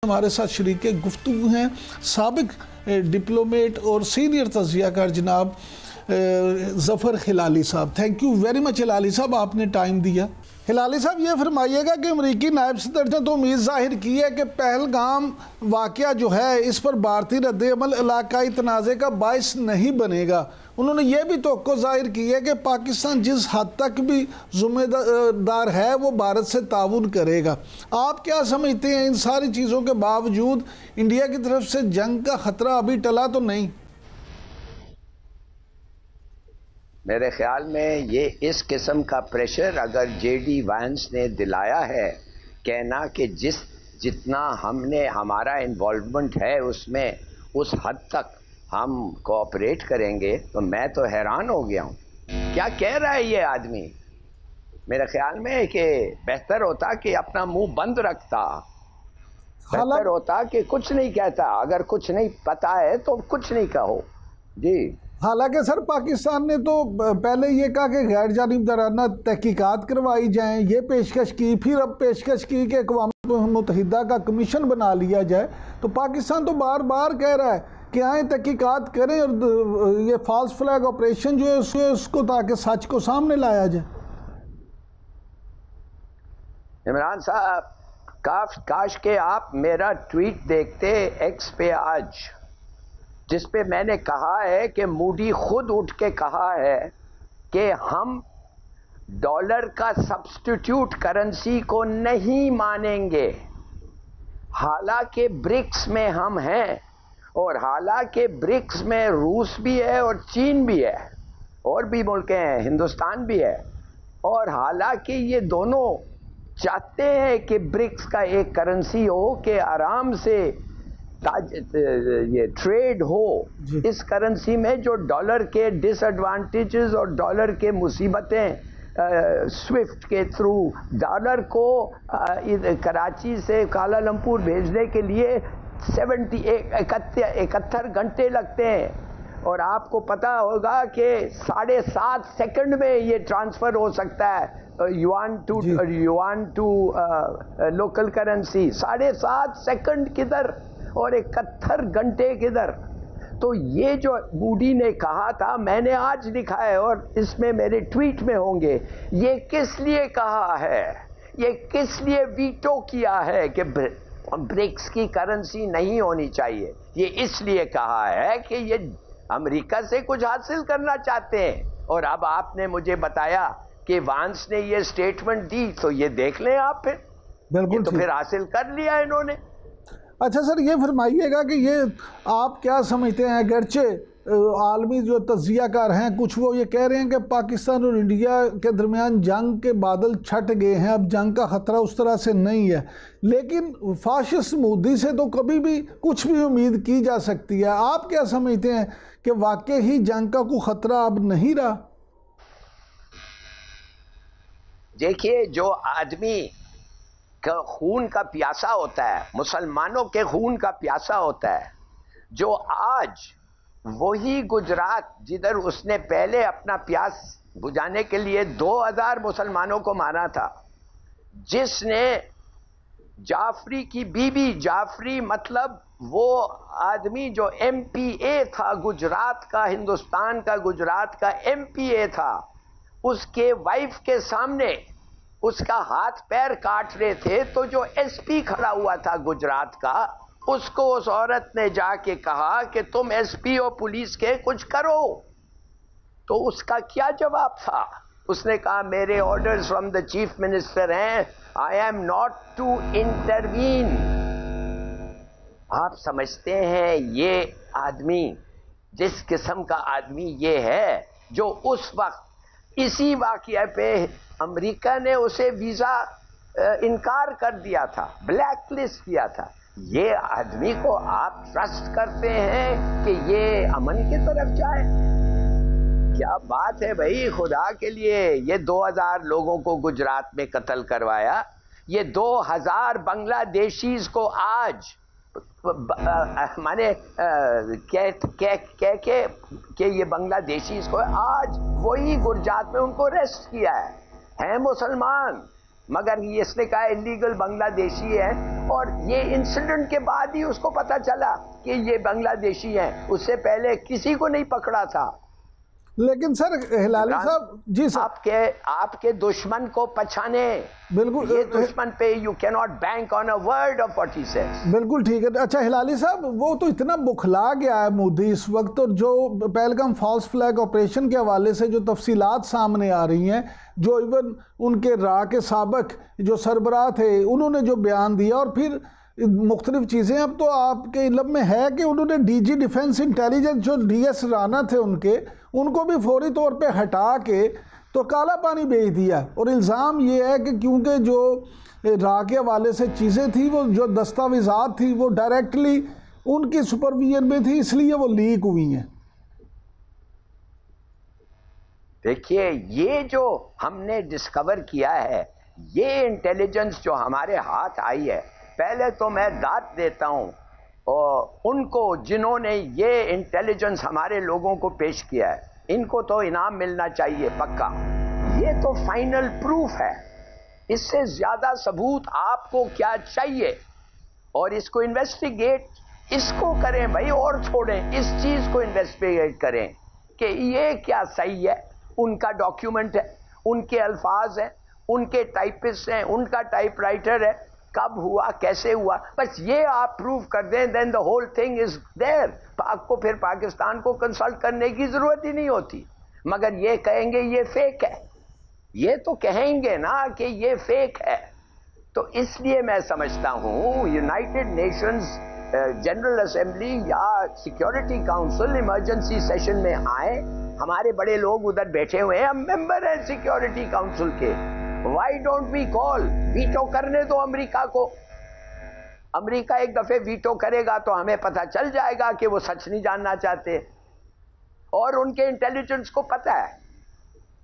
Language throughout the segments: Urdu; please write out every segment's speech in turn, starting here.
ہمارے ساتھ شریک گفتگو ہیں سابق ڈپلومیٹ اور سینئر تجزیہ کار جناب ظفر ہلالی صاحب. Thank you very much Hilali صاحب، آپ نے ٹائم دیا. ہلالی صاحب یہ فرمائیے گا کہ امریکی نائب صدر نے تو امید ظاہر کی ہے کہ پہلگام واقعہ جو ہے اس پر بھارتی رد عمل علاقائی تنازع کا باعث نہیں بنے گا. انہوں نے یہ بھی توقع ظاہر کی ہے کہ پاکستان جس حد تک بھی ذمہ دار ہے وہ بھارت سے تعاون کرے گا. آپ کیا سمجھتے ہیں ان ساری چیزوں کے باوجود انڈیا کی طرف سے جنگ کا خطرہ ابھی ٹلا تو نہیں؟ میرے خیال میں یہ اس قسم کا پریشر اگر جے ڈی وینس نے دلایا ہے، کہنا کہ جتنا ہم نے ہمارا انوالومنٹ ہے اس میں اس حد تک ہم کوآپریٹ کریں گے، تو میں تو حیران ہو گیا ہوں. کیا کہہ رہا ہے یہ آدمی؟ میرے خیال میں کہ بہتر ہوتا کہ اپنا منہ بند رکھتا، بہتر ہوتا کہ کچھ نہیں کہتا. اگر کچھ نہیں پتا ہے تو کچھ نہیں کہو. جی حالانکہ سر پاکستان نے تو پہلے یہ کہا کہ غیر جانبدارانہ تحقیقات کروائی جائیں، یہ پیشکش کی، پھر اب پیشکش کی کہ اقوام متحدہ کا کمیشن بنا لیا جائے. تو پاکستان تو بار بار کہہ رہا ہے کہ آئیں تحقیقات کریں اور یہ فالس فلیگ آپریشن جو ہے اس کو تاکہ سچ کو سامنے لایا جائے. عمران صاحب کاش کہ آپ میرا ٹویٹ دیکھتے ایکس پہ آج، جس پہ میں نے کہا ہے کہ موڈی خود اٹھ کے کہا ہے کہ ہم ڈالر کا سبسٹیٹیوٹ کرنسی کو نہیں مانیں گے. حالانکہ برکس میں ہم ہیں، اور حالانکہ برکس میں روس بھی ہے اور چین بھی ہے اور بھی ملک ہیں، ہندوستان بھی ہے، اور حالانکہ یہ دونوں چاہتے ہیں کہ برکس کا ایک کرنسی ہو کہ آرام سے یہ ٹریڈ ہو اس کرنسی میں، جو ڈالر کے ڈس ایڈوانٹیجز اور ڈالر کے مصیبتیں سوئفٹ کے تھرو ڈالر کو کراچی سے کوالالمپور بھیجنے کے لیے 71 گھنٹے لگتے ہیں، اور آپ کو پتا ہوگا کہ 7.5 سیکنڈ میں یہ ٹرانسفر ہو سکتا ہے یوان ٹو لوکل کرنسی. 7.5 سیکنڈ کدھر اور 71 گھنٹے کدھر. تو یہ جو موڈی نے کہا تھا، میں نے آج لکھا ہے اور اس میں میرے ٹویٹ میں ہوں گے، یہ کس لیے کہا ہے، یہ کس لیے ویٹو کیا ہے کہ برکس کی کرنسی نہیں ہونی چاہیے. یہ اس لیے کہا ہے کہ یہ امریکہ سے کچھ حاصل کرنا چاہتے ہیں. اور اب آپ نے مجھے بتایا کہ وانس نے یہ سٹیٹمنٹ دی، تو یہ دیکھ لیں آپ پھر، بالکل تو پھر حاصل کر لیا انہوں نے. اچھا سر یہ فرمائیے گا کہ یہ آپ کیا سمجھتے ہیں، اگرچہ عالمی جو تجزیہ کار ہیں کچھ وہ یہ کہہ رہے ہیں کہ پاکستان اور انڈیا کے درمیان جنگ کے بادل چھٹ گئے ہیں، اب جنگ کا خطرہ اس طرح سے نہیں ہے، لیکن فاشسٹ مودی سے تو کبھی بھی کچھ بھی امید کی جا سکتی ہے. آپ کیا سمجھتے ہیں کہ واقعی ہی جنگ کا کوئی خطرہ اب نہیں رہا؟ دیکھیے، جو آدمی خون کا پیاسا ہوتا ہے، مسلمانوں کے خون کا پیاسا ہوتا ہے، جو آج وہی گجرات جدھر اس نے پہلے اپنا پیاس بجھانے کے لیے 2000 مسلمانوں کو مارا تھا، جس نے جعفری کی بیوی، جعفری مطلب وہ آدمی جو ایم پی اے تھا گجرات کا، ہندوستان کا گجرات کا ایم پی اے تھا، اس کے وائف کے سامنے اس کا ہاتھ پیر کاٹ رہے تھے، تو جو ایس پی کھڑا ہوا تھا گجرات کا، اس کو اس عورت نے جا کے کہا کہ تم ایس پی اور پولیس کے کچھ کرو. تو اس کا کیا جواب تھا؟ اس نے کہا میرے orders from the chief minister ہیں، I am not to intervene. آپ سمجھتے ہیں یہ آدمی، جس قسم کا آدمی یہ ہے، جو اس وقت اسی واقعے پہ امریکہ نے اسے ویزا انکار کر دیا تھا، بلیک لسٹ کیا تھا، یہ آدمی کو آپ ٹرسٹ کرتے ہیں کہ یہ امن کی طرف جائے؟ کیا بات ہے بھائی، خدا کے لیے. یہ 2000 لوگوں کو گجرات میں قتل کروایا، یہ 2000 بنگلہ دیشیز کو آج کہ یہ بنگلہ دیشیز کو آج وہی گجرات میں ان کو ریسٹ کیا ہے مسلمان. مگر یہ اس نے کہا انلیگل بنگلہ دیشی ہے، اور یہ انسیڈنٹ کے بعد ہی اس کو پتا چلا کہ یہ بنگلہ دیشی ہیں، اس سے پہلے کسی کو نہیں پکڑا تھا۔ لیکن سر ہلالی صاحب، جی سر، آپ کے دشمن کو پہچانے، بالکل یہ دشمن پہ you can not bank on a word of what he says. بالکل ٹھیک ہے۔ اچھا ہلالی صاحب، وہ تو اتنا بکھلا گیا ہے مودی اس وقت، اور جو پہلگام فالس فلیگ آپریشن کے حوالے سے جو تفصیلات سامنے آ رہی ہیں، جو ایون ان کے را کے سابق جو سربراہ تھے انہوں نے جو بیان دیا، اور پھر مختلف چیزیں، اب تو آپ کے علم میں ہے کہ انہوں نے ڈی جی ڈیفنس انٹیلیجنس جو ڈی ایس رانا تھے ان کو بھی فوری طور پہ ہٹا کے تو کالا پانی بھیج دیا، اور الزام یہ ہے کہ کیونکہ جو را کے حوالے سے چیزیں تھیں، وہ جو دستاویزات تھی وہ ڈائریکٹلی ان کی سپرویژن میں تھی، اس لیے وہ لیک ہوئی ہیں۔ دیکھیے، یہ جو ہم نے ڈسکور کیا ہے، یہ انٹیلیجنس جو ہمارے ہاتھ آئی ہے، پہلے تو میں داد دیتا ہوں اور ان کو جنہوں نے یہ انٹیلیجنس ہمارے لوگوں کو پیش کیا ہے، ان کو تو انعام ملنا چاہیے پکا۔ یہ تو فائنل پروف ہے، اس سے زیادہ ثبوت آپ کو کیا چاہیے؟ اور اس کو انویسٹیگیٹ اس کو کریں بھائی، اور چھوڑیں، اس چیز کو انویسٹیگیٹ کریں کہ یہ کیا صحیح ہے۔ ان کا ڈاکیومنٹ ہے، ان کے الفاظ ہیں، ان کے ٹائپسٹ ہیں، ان کا ٹائپ رائٹر ہے، کب ہوا، کیسے ہوا، بس یہ آپ پروف کر دیں، دین دا ہول تھنگ از دیر۔ آپ کو پھر پاکستان کو کنسلٹ کرنے کی ضرورت ہی نہیں ہوتی۔ مگر یہ کہیں گے یہ فیک ہے، یہ تو کہیں گے نا کہ یہ فیک ہے۔ تو اس لیے میں سمجھتا ہوں یونائٹڈ نیشنز جنرل اسمبلی یا سیکیورٹی کاؤنسل ایمرجنسی سیشن میں آئے، ہمارے بڑے لوگ ادھر بیٹھے ہوئے ہیں، ہم ممبر ہیں سیکیورٹی کاؤنسل کے، why don't we call, veto کرنے دو امریکہ کو۔ امریکہ ایک دفعہ ویٹو کرے گا تو ہمیں پتہ چل جائے گا کہ وہ سچ نہیں جاننا چاہتے، اور ان کے انٹیلیجنس کو پتہ ہے۔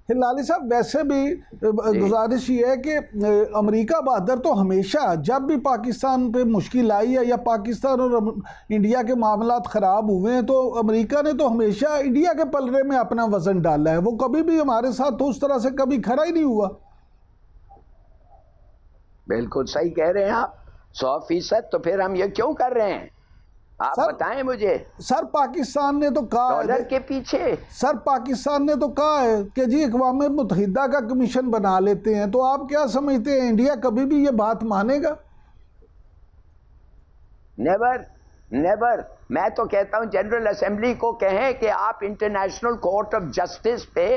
ہلالی صاحب، ویسے بھی گزارش یہ ہے کہ امریکہ بہادر تو ہمیشہ جب بھی پاکستان پہ مشکل آئی ہے یا پاکستان اور انڈیا کے معاملات خراب ہوئے ہیں، تو امریکہ نے تو ہمیشہ انڈیا کے پلڑے میں اپنا وزن ڈالا ہے، وہ کبھی بھی ہمارے ساتھ تو اس طرح سے کبھی کھڑا ہی نہیں ہوا۔ بالکل صحیح کہہ رہے ہیں آپ، 100%۔ تو پھر ہم یہ کیوں کر رہے ہیں؟ آپ بتائیں مجھے۔ سر پاکستان نے تو کہا ڈالر کے پیچھے، سر پاکستان نے تو کہا ہے کہ جی اقوام متحدہ کا کمیشن بنا لیتے ہیں، تو آپ کیا سمجھتے ہیں انڈیا کبھی بھی یہ بات مانے گا؟ Never never. میں تو کہتا ہوں جنرل اسمبلی کو کہیں کہ آپ انٹرنیشنل کورٹ آف جسٹس پہ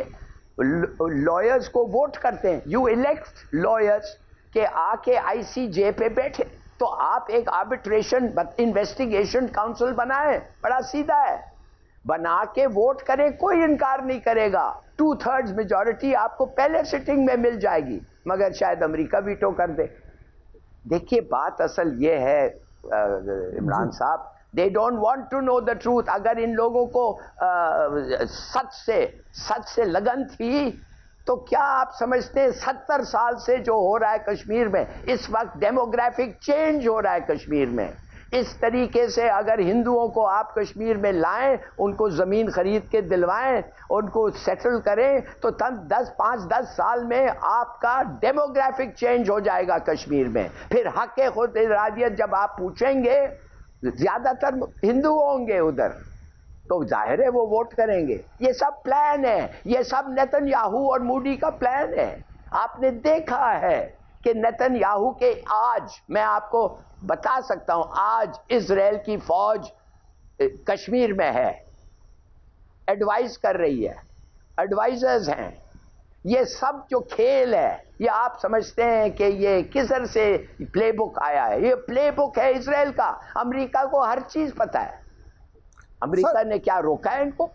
لائرز کو ووٹ کرتے ہیں، یو الیکٹ لائرز کہ آ کے آئی سی جے پہ بیٹھے، تو آپ ایک آربیٹریشن انویسٹیگیشن کاؤنسل بنائیں، بڑا سیدھا ہے، بنا کے ووٹ کریں، کوئی انکار نہیں کرے گا، 2/3 میجورٹی آپ کو پہلے سٹنگ میں مل جائے گی، مگر شاید امریکہ ویٹو کر دے۔ دیکھیے بات اصل یہ ہے عمران صاحب، they don't want to know the truth۔ اگر ان لوگوں کو سچ سے لگن تھی تو کیا آپ سمجھتے ہیں 70 سال سے جو ہو رہا ہے کشمیر میں، اس وقت ڈیموگرافک چینج ہو رہا ہے کشمیر میں، اس طریقے سے اگر ہندوؤں کو آپ کشمیر میں لائیں، ان کو زمین خرید کے دلوائیں، ان کو سیٹل کریں، تو 5-10 سال میں آپ کا ڈیموگرافک چینج ہو جائے گا کشمیر میں۔ پھر حق خود ارادیت جب آپ پوچھیں گے، زیادہ تر ہندو ہوں گے ادھر، تو ظاہر ہے وہ ووٹ کریں گے۔ یہ سب پلان ہے، یہ سب نیتن یاہو اور مودی کا پلان ہے۔ آپ نے دیکھا ہے کہ نیتن یاہو کے آج میں آپ کو بتا سکتا ہوں، آج اسرائیل کی فوج کشمیر میں ہے، ایڈوائز کر رہی ہے، ایڈوائزرز ہیں۔ یہ سب جو کھیل ہے، یہ آپ سمجھتے ہیں کہ یہ کدھر سے پلے بک آیا ہے؟ یہ پلے بک ہے اسرائیل کا۔ امریکہ کو ہر چیز پتہ ہے، امریکہ نے کیا روکا ہے ان کو؟